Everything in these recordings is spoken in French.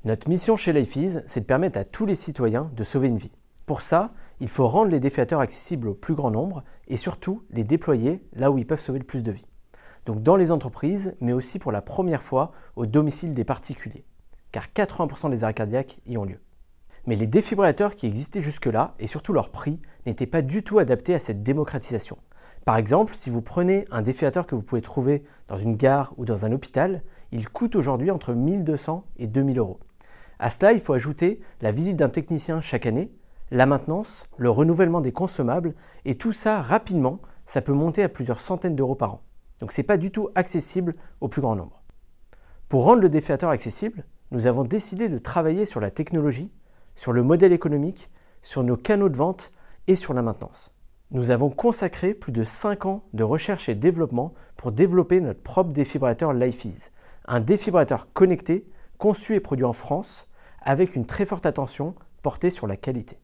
Notre mission chez Lifeease, c'est de permettre à tous les citoyens de sauver une vie. Pour ça, il faut rendre les défibrillateurs accessibles au plus grand nombre et surtout les déployer là où ils peuvent sauver le plus de vies. Donc dans les entreprises, mais aussi pour la première fois au domicile des particuliers, car 80% des arrêts cardiaques y ont lieu. Mais les défibrillateurs qui existaient jusque-là, et surtout leur prix, n'étaient pas du tout adaptés à cette démocratisation. Par exemple, si vous prenez un défibrillateur que vous pouvez trouver dans une gare ou dans un hôpital, il coûte aujourd'hui entre 1 200 et 2 000 euros. À cela, il faut ajouter la visite d'un technicien chaque année, la maintenance, le renouvellement des consommables, et tout ça rapidement, ça peut monter à plusieurs centaines d'euros par an. Donc ce n'est pas du tout accessible au plus grand nombre. Pour rendre le défibrillateur accessible, nous avons décidé de travailler sur la technologie, sur le modèle économique, sur nos canaux de vente et sur la maintenance. Nous avons consacré plus de 5 ans de recherche et développement pour développer notre propre défibrillateur Lifeease, un défibrillateur connecté, conçu et produit en France, avec une très forte attention portée sur la qualité.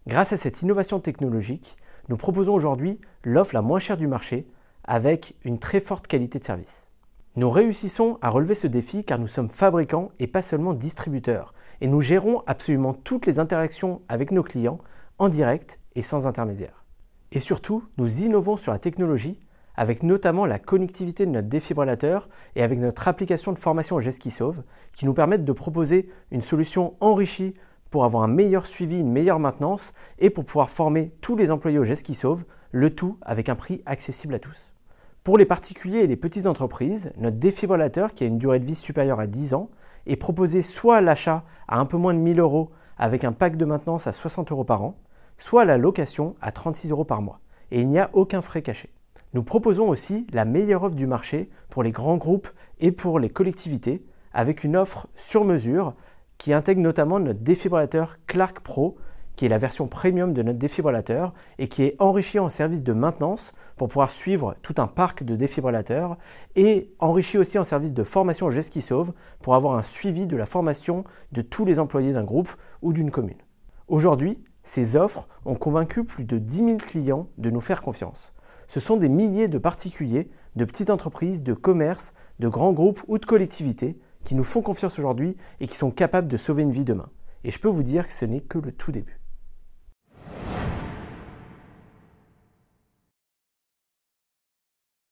Grâce à cette innovation technologique, nous proposons aujourd'hui l'offre la moins chère du marché, avec une très forte qualité de service. Nous réussissons à relever ce défi car nous sommes fabricants et pas seulement distributeurs, et nous gérons absolument toutes les interactions avec nos clients en direct et sans intermédiaire. Et surtout, nous innovons sur la technologie, avec notamment la connectivité de notre défibrillateur et avec notre application de formation au geste qui sauve, qui nous permettent de proposer une solution enrichie pour avoir un meilleur suivi, une meilleure maintenance et pour pouvoir former tous les employés au geste qui sauve, le tout avec un prix accessible à tous. Pour les particuliers et les petites entreprises, notre défibrillateur, qui a une durée de vie supérieure à 10 ans, est proposé soit à l'achat à un peu moins de 1 000 euros avec un pack de maintenance à 60 euros par an, soit à la location à 36 euros par mois. Et il n'y a aucun frais caché. Nous proposons aussi la meilleure offre du marché pour les grands groupes et pour les collectivités, avec une offre sur mesure qui intègre notamment notre défibrillateur Clark Pro, qui est la version premium de notre défibrillateur et qui est enrichi en service de maintenance pour pouvoir suivre tout un parc de défibrillateurs et enrichi aussi en service de formation au geste qui sauve pour avoir un suivi de la formation de tous les employés d'un groupe ou d'une commune. Aujourd'hui, ces offres ont convaincu plus de 10 000 clients de nous faire confiance. Ce sont des milliers de particuliers, de petites entreprises, de commerces, de grands groupes ou de collectivités qui nous font confiance aujourd'hui et qui sont capables de sauver une vie demain. Et je peux vous dire que ce n'est que le tout début.